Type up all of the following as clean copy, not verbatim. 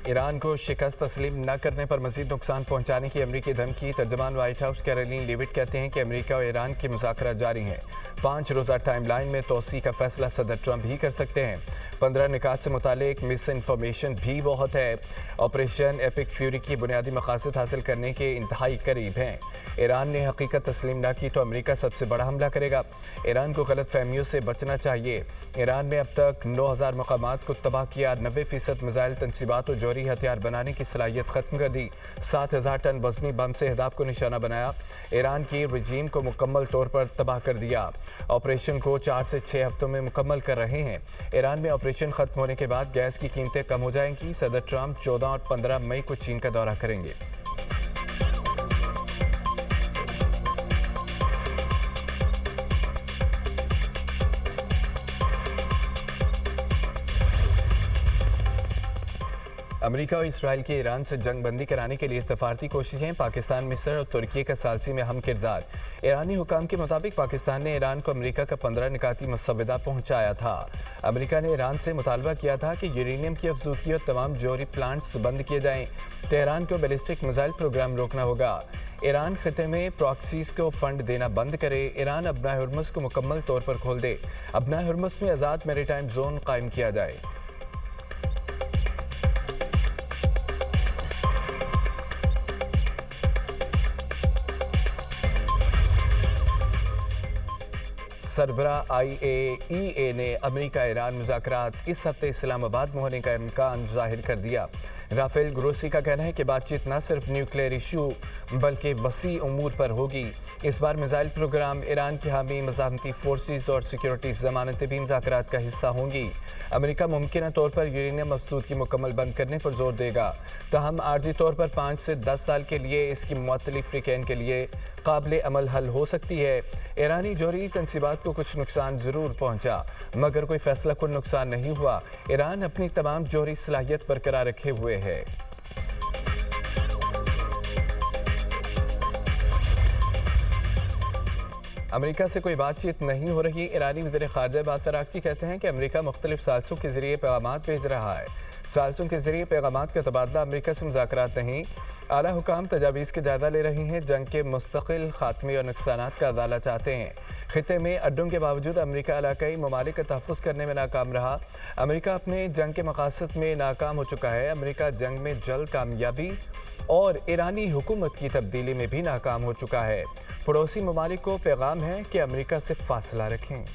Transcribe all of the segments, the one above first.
Iran को शिकस्त तस्लीम न करने पर मजीद नुकसान पहुंचाने की अमरीकी धमकी। तर्जमान व्हाइट हाउस कैरोलिन लीविट कहते हैं कि अमरीका और ईरान के मुज़ाकरात जारी हैं। 5 रोज़ा टाइम लाइन में तोसी का फैसला सदर ट्रंप ही कर सकते हैं। 15 निकात से मुतालिक मिस इन्फॉर्मेशन भी बहुत है। ऑपरेशन एपिक फ्यूरी की बुनियादी मकासद हासिल करने के इंतहाई करीब हैं। ईरान ने हकीकत तस्लीम न की तो अमरीका सबसे बड़ा हमला करेगा। ईरान को गलत फहमियों से बचना चाहिए। ईरान ने अब तक 9000 मकामात को तबाह किया। 90% मिसाइल तनसीबात और जौहरी हथियार बनाने की सलाहियत ख़त्म कर दी। 7000 टन वजनी बम से अहदाफ को निशाना बनाया। ईरान की रजीम को मुकम्मल तौर पर तबाह कर दिया। ऑपरेशन को 4 से 6 हफ्तों में मुकम्मल कर रहे हैं। ईरान में ऑपरेशन ख़त्म होने के बाद गैस की कीमतें कम हो जाएंगी। सदर ट्रंप 14 और 15 मई को चीन का दौरा करेंगे। अमेरिका और इसराइल की ईरान से जंग बंदी कराने के लिए सफारती कोशिशें। पाकिस्तान, मिस्र और तुर्की का सालसी में हम किरदार। ईरानी हुकाम के मुताबिक पाकिस्तान ने ईरान को अमेरिका का 15 निकाती मसवदा पहुंचाया था। अमेरिका ने ईरान से मुतालबा किया था कि यूरेनियम की अफजूदगी और तमाम जौहरी प्लांट्स बंद किए जाएं। तेहरान को बैलिस्टिक मिसाइल प्रोग्राम रोकना होगा। ईरान खिते में प्रॉक्सीज को फंड देना बंद करे। ईरान अबना हुर्मुज़ को मुकम्मल तौर पर खोल दे। अबना हुर्मुज़ में आज़ाद मैरीटाइम जोन कायम किया जाए। सरबरा IAEA ने अमेरिका ईरान मुज़ाकरात इस हफ्ते इस्लामाबाद में होने का इम्कान जाहिर कर दिया। राफेल ग्रोसी का कहना है कि बातचीत न सिर्फ न्यूक्लियर इशू बल्कि वसी उमूर पर होगी। इस बार मिसाइल प्रोग्राम, ईरान की हामी मज़ाहमती फोर्सेस और सिक्योरिटी ज़मानतें भी मुज़ाकरात का हिस्सा होंगी। अमेरिका मुमकिन तौर पर यूरेनियम अफसूदगी मुकम्मल बंद करने पर जोर देगा। तहम आर्जी तौर पर 5 से 10 साल के लिए इसकी मुअत्तली फ्रीकैन के लिए काबिल अमल हल हो सकती है। ईरानी जौहरी तनसीबात को कुछ नुकसान ज़रूर पहुंचा, मगर कोई फैसला कुन नुकसान नहीं हुआ। ईरान अपनी तमाम जौहरी सलाहियत बरकरार रखे हुए है। अमेरिका से कोई बातचीत नहीं हो रही। ईरानी वज़ीर ख़ारिजा अब्बास अराग़ची कहते हैं कि अमेरिका मुख्तलिफ साल्सों के ज़रिए पैगामात भेज रहा है। साल्सों के ज़रिए पैगामात का तबादला अमेरिका से मुज़ाकरात नहीं। आला हुकाम तजावीज़ के जायज़ा ले रही हैं। जंग के मुस्तकिल खात्मे और नुकसानात का अदाला चाहते हैं। खिते में अड्डों के बावजूद अमेरिका इलाकाई ममालिक का तहफ़्फ़ुज़ करने में नाकाम रहा। अमेरिका अपने जंग के मकासद में नाकाम हो चुका है। अमेरिका जंग में जल्द कामयाबी और ईरानी हुकूमत की तब्दीली में भी नाकाम हो चुका है। पड़ोसी ममालिक को पैगाम है कि अमेरिका से फासला रखें।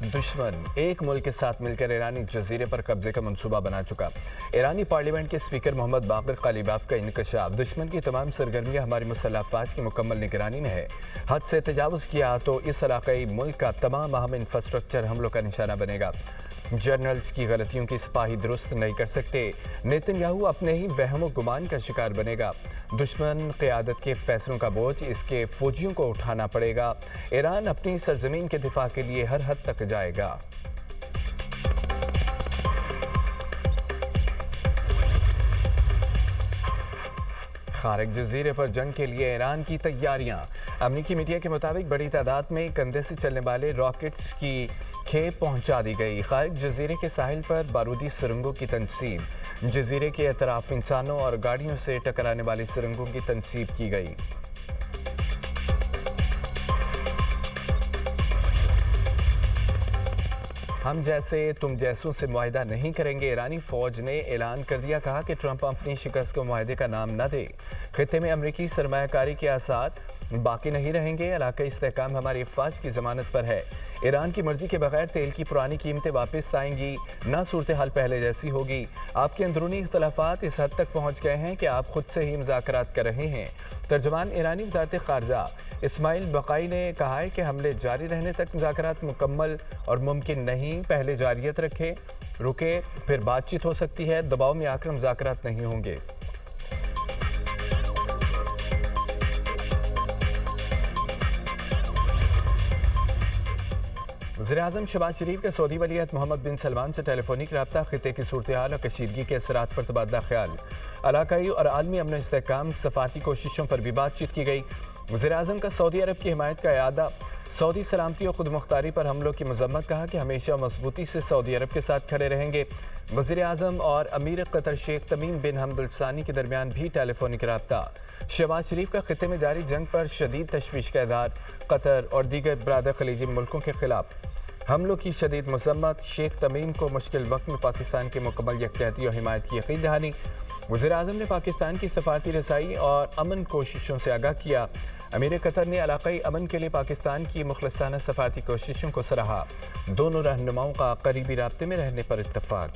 दुश्मन एक मुल्क के साथ मिलकर ईरानी जजीरे पर कब्जे का मंसूबा बना चुका। ईरानी पार्लियामेंट के स्पीकर मोहम्मद बाक़िर क़ालिबाफ का इंकशाफ। दुश्मन की तमाम सरगर्मियाँ हमारी मुसल्लह अफ़वाज की मुकम्मल निगरानी में है। हद से तजावुज़ किया तो इस इलाक़ाई मुल्क का तमाम अहम इंफ्रास्ट्रक्चर हमलों का निशाना बनेगा। जनरल्स की गलतियों की सिपाही दुरुस्त नहीं कर सकते। नेतन्याहू अपने ही वहम गुमान का शिकार बनेगा। दुश्मन क़यादत के फैसलों का बोझ इसके फौजियों को उठाना पड़ेगा। ईरान अपनी सरजमीन के दिफा के लिए हर हद तक जाएगा। खारिज जजीरे पर जंग के लिए ईरान की तैयारियां। अमरीकी मीडिया के मुताबिक बड़ी तादाद में कंधे से चलने वाले रॉकेट्स की खेप पहुंचा दी गई। खारिज जजीरे के साहिल पर बारूदी सुरंगों की तनसीब। जजीरे के अतराफ इंसानों और गाड़ियों से टकराने वाली सुरंगों की तनसीब की गई। हम जैसे तुम जैसों से मुआहिदा नहीं करेंगे। ईरानी फौज ने ऐलान कर दिया। कहा कि ट्रंप अपनी शिकस्त को मुआहिदे का नाम न दे। खिते में अमरीकी सरमायाकारी के आसार बाकी नहीं रहेंगे। इलाकाई इस्तेहकाम हमारी अफवाज की जमानत पर है। ईरान की मर्जी के बगैर तेल की पुरानी कीमतें वापस आएंगी, ना सूरत हाल पहले जैसी होगी। आपके अंदरूनी इख्तलाफात इस हद तक पहुँच गए हैं कि आप खुद से ही मुज़ाकरात कर रहे हैं। तर्जमान ईरानी वज़ारत ख़ारिजा इस्माइल बक़ाई ने कहा है कि हमले जारी रहने तक मुज़ाकरात मुकम्मल और मुमकिन नहीं। पहले जारियत रुके फिर बातचीत हो सकती है। दबाव में आकर मुज़ाकरात नहीं होंगे। वज़ीर-ए-आज़म शहबाज शरीफ का सऊदी वलीअहद मोहम्मद बिन सलमान से टेलीफोनिक रब्ता। खिते की सूरत हाल और कशीदगी के असरात पर तबादला ख्याल। इलाकाई और आलमी अमन इस्तेहकाम, सफारती कोशिशों पर भी बातचीत की गई। वज़ीर-ए-आज़म का सऊदी अरब की हिमायत का इआदा, सऊदी सलामती और खुद मुख्तारी पर हमलों की मजम्मत, कहा कि हमेशा मजबूती से सऊदी अरब के साथ खड़े रहेंगे। वज़ीर-ए-आज़म और अमीर कतर शेख तमीम बिन हमद अल सानी के दरमियान भी टेलीफोनिक रब्ता। शहबाज शरीफ का खित्ते में जारी जंग पर शदीद तशवीश का इज़हार, कतर और दीगर बरादर खलीजी मुल्कों के खिलाफ हमलों की शदीद मजम्मत। शेख तमीम को मुश्किल वक्त में पाकिस्तान की मुकम्मल यकजहती और हिमायत की यकीन दहानी। वज़ीर-ए-आज़म ने पाकिस्तान की सफारती रसाई और अमन कोशिशों से आगाह किया। अमीर कतर ने इलाकाई अमन के लिए पाकिस्तान की मुखलसाना सफारती कोशिशों को सराहा। दोनों रहनुमाओं का करीबी राब्ते में रहने पर इत्तफाक।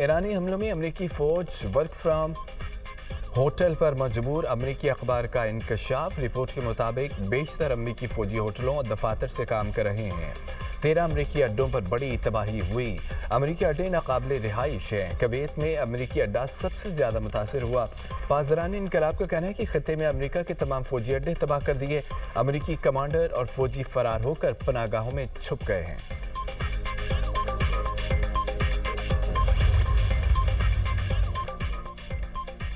ईरानी हमलों में अमरीकी फ़ौज वर्क फ्राम होटल पर मजबूर, अमरीकी अखबार का इंकशाफ। रिपोर्ट के मुताबिक बेशतर अमरीकी फ़ौजी होटलों और दफातर से काम कर रहे हैं। 13 अमरीकी अड्डों पर बड़ी तबाही हुई। अमरीकी अड्डे नाकाबिले रिहाइश हैं। कुवैत में अमरीकी अड्डा सबसे ज़्यादा मुतासर हुआ। पासदारान इनकलाब का कहना है कि खत्े में अमरीका के तमाम फ़ौजी अड्डे तबाह कर दिए। अमरीकी कमांडर और फ़ौजी फरार होकर पनाहगाहों में छुप गए हैं।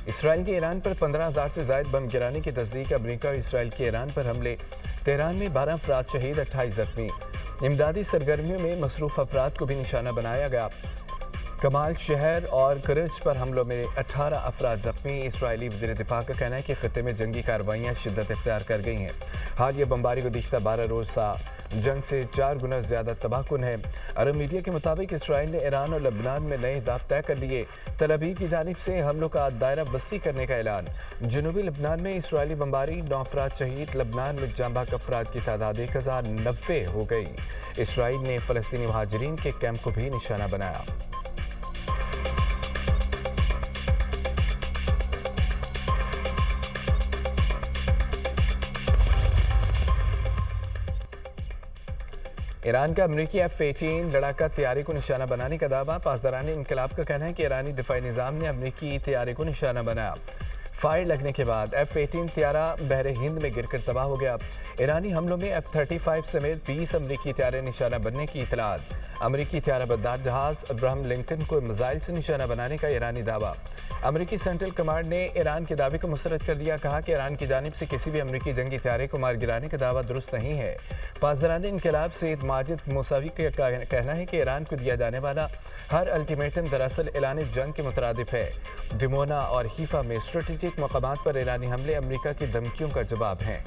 इसराइल के ईरान पर 15,000 से ज़ायद बम गिराने की तस्दीक। अमरीका और इसराइल के ईरान पर हमले, तेहरान में 12 अफराद शहीद, 28 जख्मी। इमदादी सरगर्मियों में मसरूफ़ अफराद को भी निशाना बनाया गया। कमाल शहर और करज पर हमलों में 18 अफराद जख्मी। इसराइली वज़ीर दिफा का कहना है कि खत्े में जंगी कार्रवाइयाँ शिद्दत इख्तियार कर गई हैं। हालिया बमबारी गुज़िश्ता 12 रोज़ा जंग से 4 गुना ज़्यादा तबाहकुन है। अरब मीडिया के मुताबिक इसराइल ने ईरान और लबनान में नए अहदाफ तय कर लिए। तल अवीव की जानिब से हमलों का दायरा बस्ती करने का ऐलान। जनूबी लबनान में इसराइली बमबारी, 9 अफराद शहीद। लबनान में जाँ बहक अफराद की तादाद 1090 हो गई। इसराइल ने फ़लस्तीनी महाजरीन के कैंप को भी निशाना बनाया। ईरान का अमरीकी F-18 लड़ाका तैयारे को निशाना बनाने का दावा। पासदारान इनकलाब का कहना है कि ईरानी दिफाई निज़ाम ने अमरीकी तैयारे को निशाना बनाया। फायर लगने के बाद F-18 तैयारा बहरे हिंद में गिरकर तबाह हो गया। ईरानी हमलों में F-35 समेत 20 अमरीकी तैयारे निशाना बनने की इतलात। अमरीकी तैयारा बरदार जहाज अब्राहम लिंकन को मिसाइल से निशाना बनाने का ईरानी दावा। अमरीकी सेंट्रल कमांड ने ईरान के दावे को मुस्तरद कर दिया। कहा कि ईरान की जानिब से किसी भी अमरीकी जंगी तैयारे को मार गिराने का दावा दुरुस्त नहीं है। पासदारान इनकलाब सैयद माजिद मूसावी का कहना है कि ईरान को दिया जाने वाला हर अल्टीमेटम दरअसल ऐलान जंग के मुतरादिफ है। दिमोना और हीफा में स्ट्रेटेजिक मकामात पर ईरानी हमले अमरीका की धमकियों का जवाब हैं।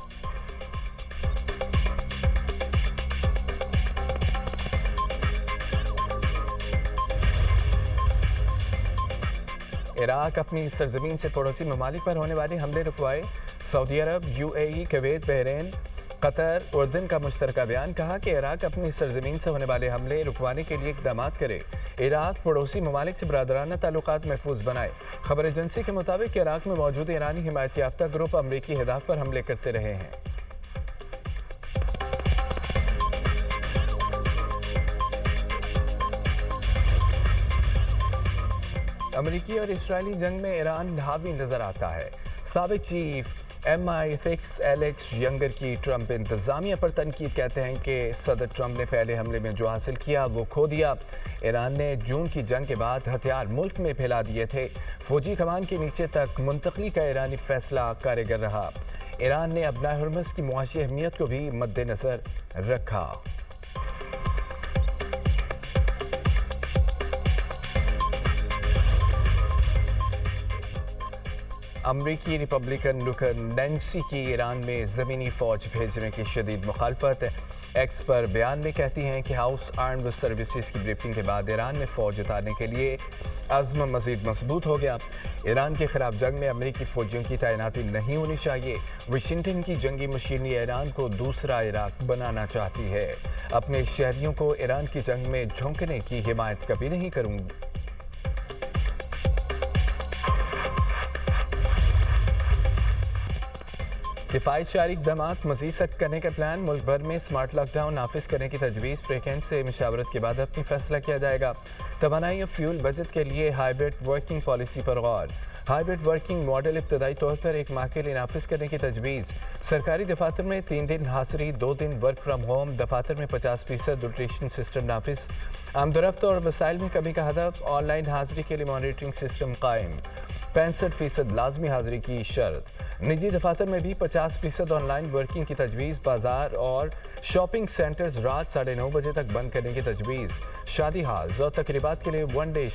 इराक अपनी सरजमीन से पड़ोसी ममालिक पर होने वाले हमले रुकवाए। सऊदी अरब, UAE, कुवैत, बहरीन, कतर, उर्दन का मुश्तरका बयान। कहा कि इराक अपनी सरजमीन से होने वाले हमले रुकवाने के लिए इक़दाम करे। इराक पड़ोसी ममालिक से बरादराना ताल्लुकात महफूज बनाए। खबर एजेंसी के मुताबिक इराक में मौजूद ईरानी हिमायत याफ्ता ग्रुप अमरीकी अहदाफ पर हमले करते रहे हैं। अमरीकी और इसराइली जंग में ईरान हावी नजर आता है। साबिक चीफ MI6 एलेक्स यंगर की ट्रंप इंतजामिया पर तनकीद, कहते हैं कि सदर ट्रंप ने पहले हमले में जो हासिल किया वो खो दिया। ईरान ने जून की जंग के बाद हथियार मुल्क में फैला दिए थे। फौजी कमान के नीचे तक मुंतकली का ईरानी फैसला कारगर रहा। ईरान ने अपना हुर्मस की मुआशी अहमियत को भी मद्देनजर रखा। अमरीकी रिपब्लिकन रुकन नैन्सी की ईरान में ज़मीनी फ़ौज भेजने की शदीद मुखालफत। एक्स पर बयान में कहती हैं कि हाउस आर्म्ड सर्विसेज की ब्रीफिंग के बाद ईरान में फ़ौज उतारने के लिए अज़्म मज़ीद मजबूत हो गया। ईरान के खिलाफ जंग में अमरीकी फ़ौजियों की तैनाती नहीं होनी चाहिए। वाशिंगटन की जंगी मशीनरी ईरान को दूसरा इराक बनाना चाहती है। अपने शहरियों को ईरान की जंग में झोंकने की हिमायत कभी नहीं करूँगी। किफ़ायतशारी इक़दामात मज़ीद सख्त करने का प्लान। मुल्क भर में स्मार्ट लॉकडाउन नाफिज करने की तजवीज़। प्रेकेंट से मशावरत के बाद अपनी फैसला किया जाएगा। तवानाई और फ्यूल बजट के लिए हाइब्रिड वर्किंग पॉलिसी पर गौर। हाइब्रिड वर्किंग मॉडल इब्तदाई तौर पर एक माह के लिए नाफिज करने की तजवीज़। सरकारी दफातर में 3 दिन हाजिरी, 2 दिन वर्क फ्राम होम। दफातर में 50% रोटेशन सिस्टम नाफिज। आमदरफ्त और वसाइल में कमी का हदफ। ऑनलाइन हाजिरी के लिए मॉनिटरिंग सिस्टम कायम। 65% लाजमी हाजिरी की शर्त। निजी दफातर में भी 50% ऑनलाइन वर्किंग की तजवीज़। बाजार और शॉपिंग सेंटर्स रात 9:30 बजे तक बंद करने की तजवीज़। शादी हाल और तकरीबात के लिए 1 डे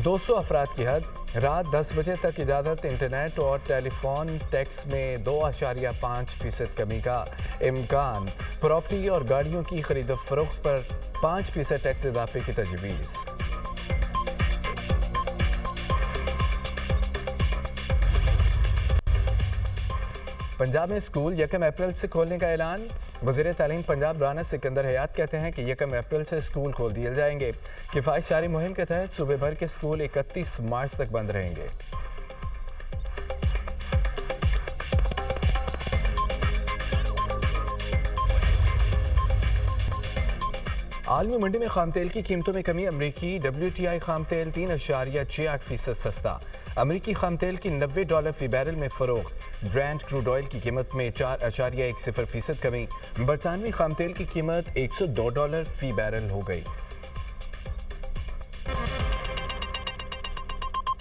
200 अफराद की हद। रात 10 बजे तक इजाज़त। इंटरनेट और टेलीफोन टैक्स में 2.5% कमी का इम्कान। प्रॉपर्टी और गाड़ियों की खरीद फरोख्त पर 5% टैक्स इजाफे की तजवीज़। पंजाब में स्कूल 1 अप्रैल से खोलने का ऐलान। वज़ीर तालीम पंजाब राना सिकंदर हयात कहते हैं कि 1 अप्रैल से स्कूल खोल दिए जाएंगे। किफ़ायत जारी मुहिम के तहत सूबे भर के स्कूल 31 मार्च तक बंद रहेंगे। आलमी मंडी में खाम तेल की कीमतों में कमी। अमरीकी WTI खाम तेल 3.68% सस्ता। अमरीकी खाम तेल की $90 फी बैरल में फरोख्त। ब्रेंट क्रूड ऑयल की कीमत में 4.10% कमी। बरतानवी खाम तेल की कीमत $102 फी बैरल हो गई।